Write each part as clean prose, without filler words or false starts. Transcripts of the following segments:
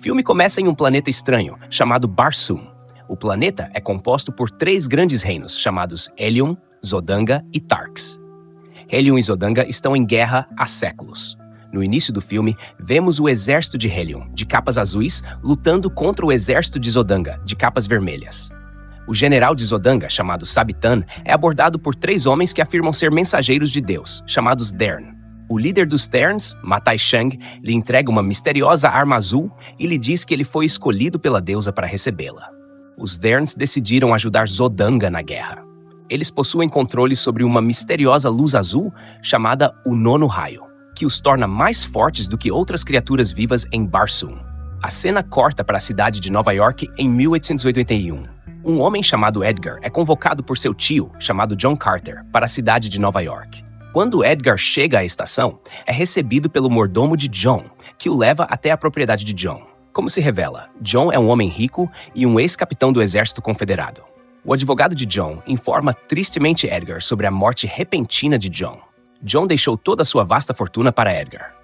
filme começa em um planeta estranho, chamado Barsoom. O planeta é composto por 3 grandes reinos, chamados Hellion, Zodanga e Tarks. Hellion e Zodanga estão em guerra há séculos. No início do filme, vemos o exército de Hellion, de capas azuis, lutando contra o exército de Zodanga, de capas vermelhas. O general de Zodanga, chamado Sabitan, é abordado por 3 homens que afirmam ser mensageiros de Deus, chamados Dern. O líder dos Terns, Matai Shang, lhe entrega uma misteriosa arma azul e lhe diz que ele foi escolhido pela deusa para recebê-la. Os Derns decidiram ajudar Zodanga na guerra. Eles possuem controle sobre uma misteriosa luz azul chamada o Nono Raio, que os torna mais fortes do que outras criaturas vivas em Barsoom. A cena corta para a cidade de Nova York em 1881. Um homem chamado Edgar é convocado por seu tio, chamado John Carter, para a cidade de Nova York. Quando Edgar chega à estação, é recebido pelo mordomo de John, que o leva até a propriedade de John. Como se revela, John é um homem rico e um ex-capitão do exército confederado. O advogado de John informa tristemente Edgar sobre a morte repentina de John. John deixou toda a sua vasta fortuna para Edgar.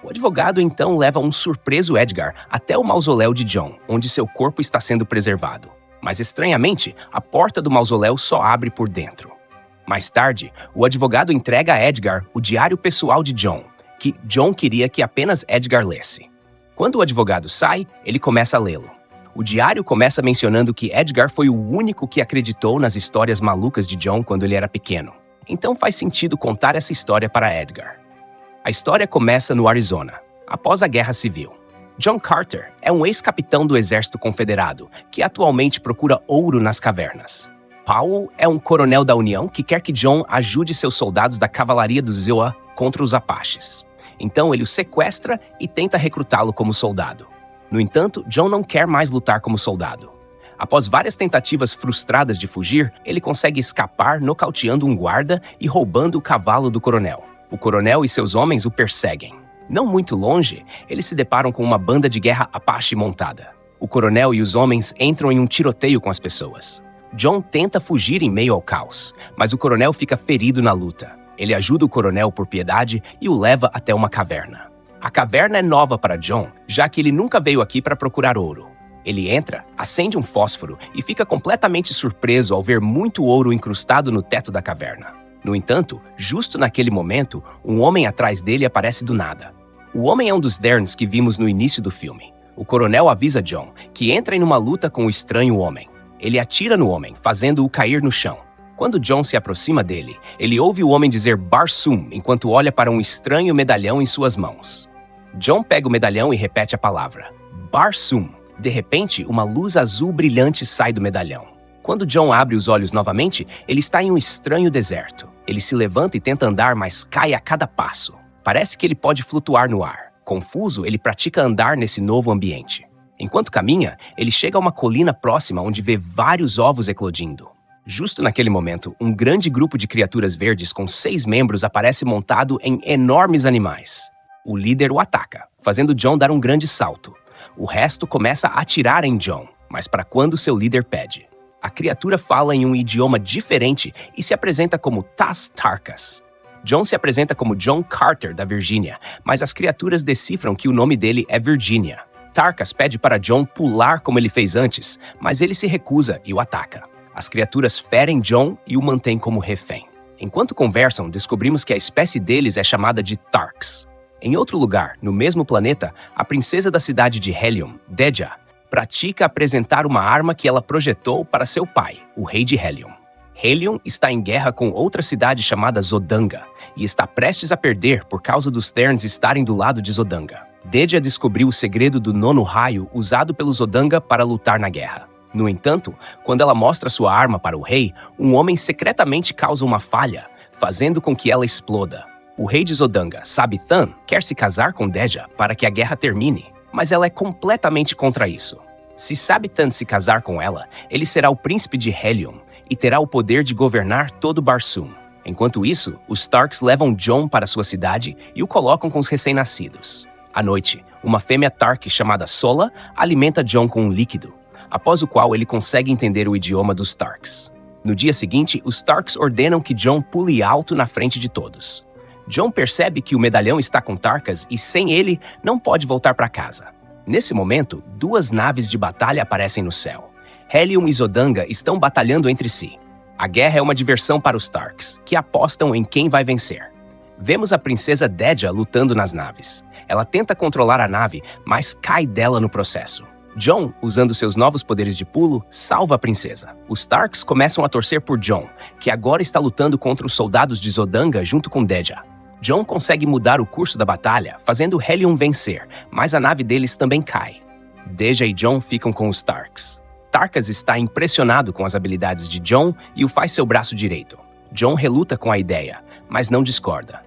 O advogado então leva um surpreso Edgar até o mausoléu de John, onde seu corpo está sendo preservado. Mas estranhamente, a porta do mausoléu só abre por dentro. Mais tarde, o advogado entrega a Edgar o diário pessoal de John, que John queria que apenas Edgar lesse. Quando o advogado sai, ele começa a lê-lo. O diário começa mencionando que Edgar foi o único que acreditou nas histórias malucas de John quando ele era pequeno. Então faz sentido contar essa história para Edgar. A história começa no Arizona, após a Guerra Civil. John Carter é um ex-capitão do Exército Confederado, que atualmente procura ouro nas cavernas. Powell é um coronel da União que quer que John ajude seus soldados da cavalaria dos Zioa contra os Apaches. Então ele o sequestra e tenta recrutá-lo como soldado. No entanto, John não quer mais lutar como soldado. Após várias tentativas frustradas de fugir, ele consegue escapar nocauteando um guarda e roubando o cavalo do coronel. O coronel e seus homens o perseguem. Não muito longe, eles se deparam com uma banda de guerra Apache montada. O coronel e os homens entram em um tiroteio com as pessoas. John tenta fugir em meio ao caos, mas o coronel fica ferido na luta. Ele ajuda o coronel por piedade e o leva até uma caverna. A caverna é nova para John, já que ele nunca veio aqui para procurar ouro. Ele entra, acende um fósforo e fica completamente surpreso ao ver muito ouro incrustado no teto da caverna. No entanto, justo naquele momento, um homem atrás dele aparece do nada. O homem é um dos Derns que vimos no início do filme. O coronel avisa John que entra em uma luta com o estranho homem. Ele atira no homem, fazendo-o cair no chão. Quando John se aproxima dele, ele ouve o homem dizer Barsoom enquanto olha para um estranho medalhão em suas mãos. John pega o medalhão e repete a palavra, Barsoom. De repente, uma luz azul brilhante sai do medalhão. Quando John abre os olhos novamente, ele está em um estranho deserto. Ele se levanta e tenta andar, mas cai a cada passo. Parece que ele pode flutuar no ar. Confuso, ele pratica andar nesse novo ambiente. Enquanto caminha, ele chega a uma colina próxima onde vê vários ovos eclodindo. Justo naquele momento, um grande grupo de criaturas verdes com 6 membros aparece montado em enormes animais. O líder o ataca, fazendo John dar um grande salto. O resto começa a atirar em John, mas para quando seu líder pede. A criatura fala em um idioma diferente e se apresenta como Tas Tarkas. John se apresenta como John Carter, da Virgínia, mas as criaturas decifram que o nome dele é Virginia. Tarkas pede para John pular como ele fez antes, mas ele se recusa e o ataca. As criaturas ferem John e o mantêm como refém. Enquanto conversam, descobrimos que a espécie deles é chamada de Tarks. Em outro lugar, no mesmo planeta, a princesa da cidade de Hellion, Deja, pratica apresentar uma arma que ela projetou para seu pai, o rei de Hellion. Hellion está em guerra com outra cidade chamada Zodanga e está prestes a perder por causa dos Terns estarem do lado de Zodanga. Deja descobriu o segredo do Nono Raio usado pelo Zodanga para lutar na guerra. No entanto, quando ela mostra sua arma para o rei, um homem secretamente causa uma falha, fazendo com que ela exploda. O rei de Zodanga, Sabitan, quer se casar com Deja para que a guerra termine, mas ela é completamente contra isso. Se Sabitan se casar com ela, ele será o príncipe de Hellion e terá o poder de governar todo Barsoom. Enquanto isso, os Tarks levam John para sua cidade e o colocam com os recém-nascidos. À noite, uma fêmea Tark chamada Sola alimenta John com um líquido, após o qual ele consegue entender o idioma dos Tarks. No dia seguinte, os Tarks ordenam que John pule alto na frente de todos. John percebe que o medalhão está com Tarkas e sem ele não pode voltar para casa. Nesse momento, duas naves de batalha aparecem no céu. Helion e Zodanga estão batalhando entre si. A guerra é uma diversão para os Tarks, que apostam em quem vai vencer. Vemos a princesa Deja lutando nas naves. Ela tenta controlar a nave, mas cai dela no processo. Jon, usando seus novos poderes de pulo, salva a princesa. Os Tarks começam a torcer por Jon, que agora está lutando contra os soldados de Zodanga junto com Deja. Jon consegue mudar o curso da batalha, fazendo Helion vencer, mas a nave deles também cai. Deja e Jon ficam com os Tarks. Tarkas está impressionado com as habilidades de Jon e o faz seu braço direito. Jon reluta com a ideia, mas não discorda.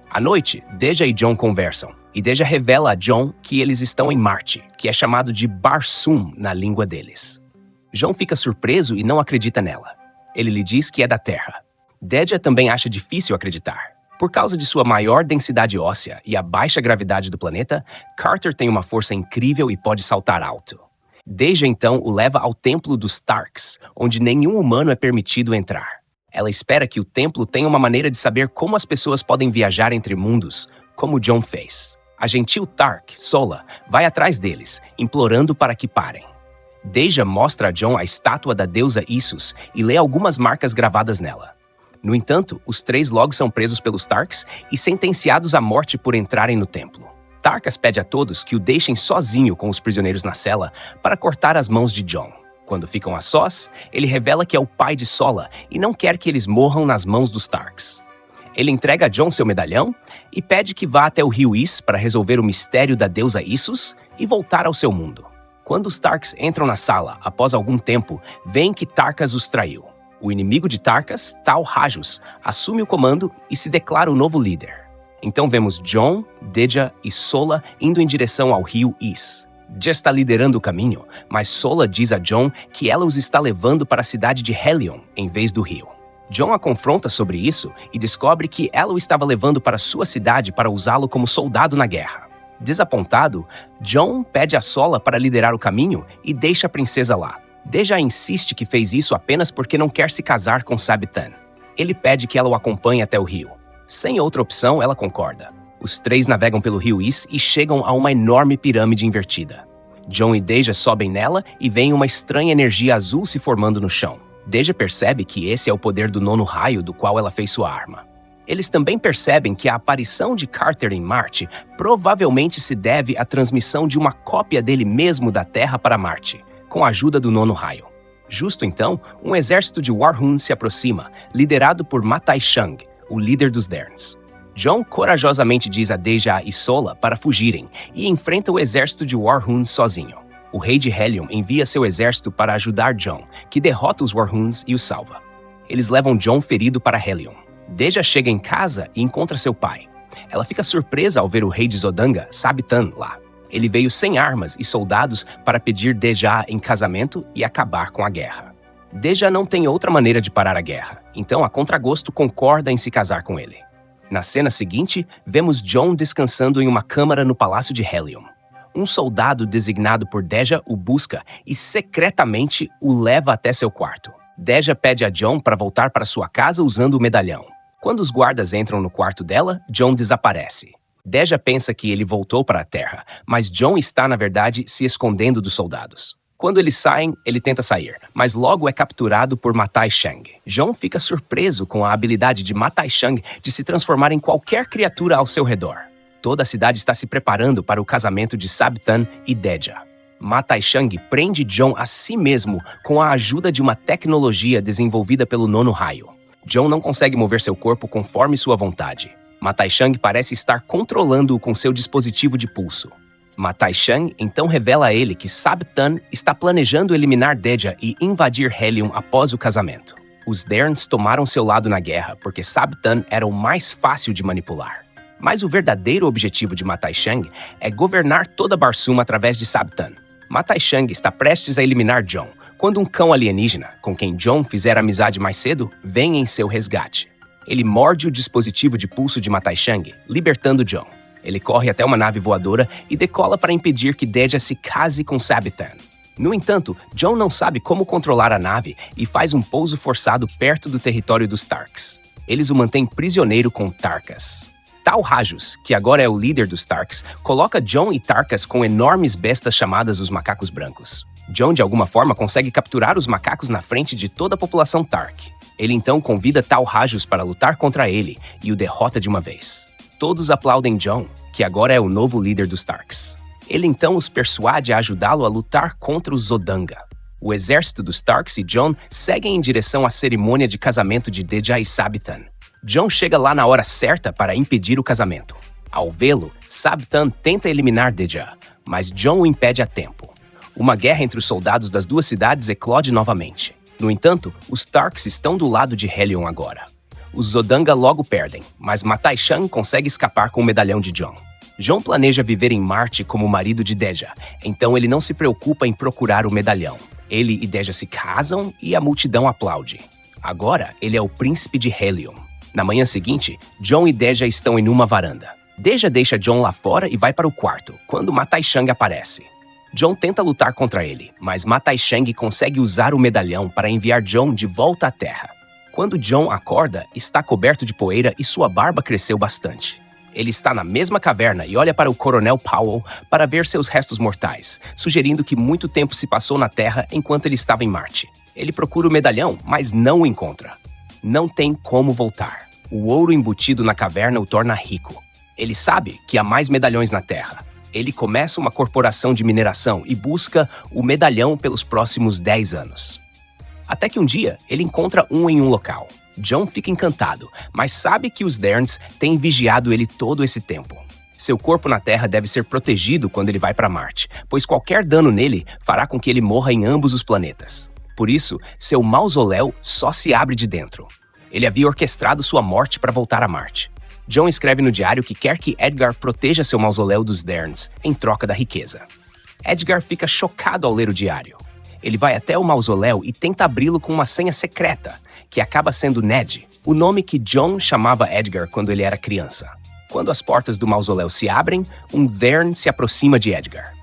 À noite, Deja e Jon conversam, e Deja revela a Jon que eles estão em Marte, que é chamado de Barsoom na língua deles. Jon fica surpreso e não acredita nela. Ele lhe diz que é da Terra. Deja também acha difícil acreditar. Por causa de sua maior densidade óssea e a baixa gravidade do planeta, Carter tem uma força incrível e pode saltar alto. Deja então o leva ao Templo dos Tarks, onde nenhum humano é permitido entrar. Ela espera que o templo tenha uma maneira de saber como as pessoas podem viajar entre mundos, como Jon fez. A gentil Tark, Sola, vai atrás deles, implorando para que parem. Deja mostra a Jon a estátua da deusa Issus e lê algumas marcas gravadas nela. No entanto, os três logo são presos pelos Tarks e sentenciados à morte por entrarem no templo. Tarkas pede a todos que o deixem sozinho com os prisioneiros na cela para cortar as mãos de Jon. Quando ficam a sós, ele revela que é o pai de Sola e não quer que eles morram nas mãos dos Tarks. Ele entrega a Jon seu medalhão e pede que vá até o rio Is para resolver o mistério da deusa Issus e voltar ao seu mundo. Quando os Tarks entram na sala, após algum tempo, veem que Tarkas os traiu. O inimigo de Tarkas, Tal Rajus, assume o comando e se declara o novo líder. Então vemos Jon, Deja e Sola indo em direção ao rio Is. Deja está liderando o caminho, mas Sola diz a Jon que ela os está levando para a cidade de Helion, em vez do rio. Jon a confronta sobre isso e descobre que ela o estava levando para sua cidade para usá-lo como soldado na guerra. Desapontado, Jon pede a Sola para liderar o caminho e deixa a princesa lá. Deja insiste que fez isso apenas porque não quer se casar com Sabithan. Ele pede que ela o acompanhe até o rio. Sem outra opção, ela concorda. Os três navegam pelo rio Is e chegam a uma enorme pirâmide invertida. Jon e Deja sobem nela e veem uma estranha energia azul se formando no chão. Deja percebe que esse é o poder do nono raio do qual ela fez sua arma. Eles também percebem que a aparição de Carter em Marte provavelmente se deve à transmissão de uma cópia dele mesmo da Terra para Marte, com a ajuda do nono raio. Justo então, um exército de Warhoons se aproxima, liderado por Matai Shang, o líder dos Derns. Jon corajosamente diz a Deja e Sola para fugirem e enfrenta o exército de Warhoons sozinho. O rei de Helion envia seu exército para ajudar Jon, que derrota os Warhoons e o salva. Eles levam Jon ferido para Helion. Deja chega em casa e encontra seu pai. Ela fica surpresa ao ver o rei de Zodanga, Sabithan, lá. Ele veio sem armas e soldados para pedir Deja em casamento e acabar com a guerra. Deja não tem outra maneira de parar a guerra, então a contragosto concorda em se casar com ele. Na cena seguinte, vemos Jon descansando em uma câmara no palácio de Helion. Um soldado designado por Deja o busca e secretamente o leva até seu quarto. Deja pede a Jon para voltar para sua casa usando o medalhão. Quando os guardas entram no quarto dela, Jon desaparece. Deja pensa que ele voltou para a Terra, mas Jon está, na verdade, se escondendo dos soldados. Quando eles saem, ele tenta sair, mas logo é capturado por Matai Shang. Jon fica surpreso com a habilidade de Matai Shang de se transformar em qualquer criatura ao seu redor. Toda a cidade está se preparando para o casamento de Sabithan e Deja. Matai Shang prende Jon a si mesmo com a ajuda de uma tecnologia desenvolvida pelo nono raio. Jon não consegue mover seu corpo conforme sua vontade. Matai Shang parece estar controlando-o com seu dispositivo de pulso. Matai Shang então revela a ele que Sabithan está planejando eliminar Deja e invadir Helion após o casamento. Os Derns tomaram seu lado na guerra porque Sabithan era o mais fácil de manipular. Mas o verdadeiro objetivo de Matai Shang é governar toda Barsoom através de Sabithan. Matai Shang está prestes a eliminar Jon, quando um cão alienígena, com quem Jon fizera amizade mais cedo, vem em seu resgate. Ele morde o dispositivo de pulso de Matai Shang, libertando Jon. Ele corre até uma nave voadora e decola para impedir que Deja se case com Sabithan. No entanto, Jon não sabe como controlar a nave e faz um pouso forçado perto do território dos Tarks. Eles o mantêm prisioneiro com Tarkas. Tal Rajus, que agora é o líder dos Tarks, coloca Jon e Tarkas com enormes bestas chamadas os Macacos Brancos. Jon, de alguma forma, consegue capturar os macacos na frente de toda a população Tark. Ele então convida Tal Rajus para lutar contra ele e o derrota de uma vez. Todos aplaudem Jon, que agora é o novo líder dos Tarks. Ele então os persuade a ajudá-lo a lutar contra os Zodanga. O exército dos Tarks e Jon seguem em direção à cerimônia de casamento de Deja e Sabithan. Jon chega lá na hora certa para impedir o casamento. Ao vê-lo, Sabithan tenta eliminar Deja, mas Jon o impede a tempo. Uma guerra entre os soldados das duas cidades eclode novamente. No entanto, os Tarks estão do lado de Helion agora. Os Zodanga logo perdem, mas Matai Shan consegue escapar com o medalhão de Jon. Jon planeja viver em Marte como o marido de Deja, então ele não se preocupa em procurar o medalhão. Ele e Deja se casam e a multidão aplaude. Agora, ele é o príncipe de Helion. Na manhã seguinte, Jon e Deja estão em uma varanda. Deja deixa Jon lá fora e vai para o quarto, quando Matai Shang aparece. Jon tenta lutar contra ele, mas Matai Shang consegue usar o medalhão para enviar Jon de volta à Terra. Quando Jon acorda, está coberto de poeira e sua barba cresceu bastante. Ele está na mesma caverna e olha para o Coronel Powell para ver seus restos mortais, sugerindo que muito tempo se passou na Terra enquanto ele estava em Marte. Ele procura o medalhão, mas não o encontra. Não tem como voltar. O ouro embutido na caverna o torna rico. Ele sabe que há mais medalhões na Terra. Ele começa uma corporação de mineração e busca o medalhão pelos próximos 10 anos. Até que um dia, ele encontra um em um local. Jon fica encantado, mas sabe que os Derns têm vigiado ele todo esse tempo. Seu corpo na Terra deve ser protegido quando ele vai para Marte, pois qualquer dano nele fará com que ele morra em ambos os planetas. Por isso, seu mausoléu só se abre de dentro. Ele havia orquestrado sua morte para voltar a Marte. Jon escreve no diário que quer que Edgar proteja seu mausoléu dos Derns em troca da riqueza. Edgar fica chocado ao ler o diário. Ele vai até o mausoléu e tenta abri-lo com uma senha secreta, que acaba sendo Ned, o nome que Jon chamava Edgar quando ele era criança. Quando as portas do mausoléu se abrem, um Dern se aproxima de Edgar.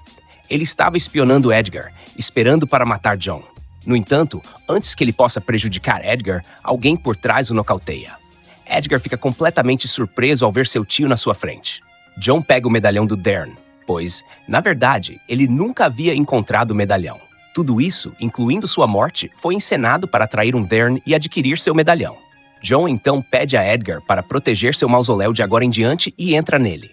Ele estava espionando Edgar, esperando para matar Jon. No entanto, antes que ele possa prejudicar Edgar, alguém por trás o nocauteia. Edgar fica completamente surpreso ao ver seu tio na sua frente. Jon pega o medalhão do Dern, pois, na verdade, ele nunca havia encontrado o medalhão. Tudo isso, incluindo sua morte, foi encenado para atrair um Dern e adquirir seu medalhão. Jon então pede a Edgar para proteger seu mausoléu de agora em diante e entra nele.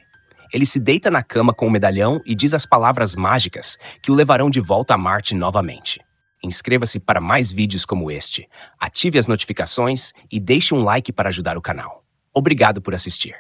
Ele se deita na cama com o medalhão e diz as palavras mágicas que o levarão de volta a Marte novamente. Inscreva-se para mais vídeos como este, ative as notificações e deixe um like para ajudar o canal. Obrigado por assistir.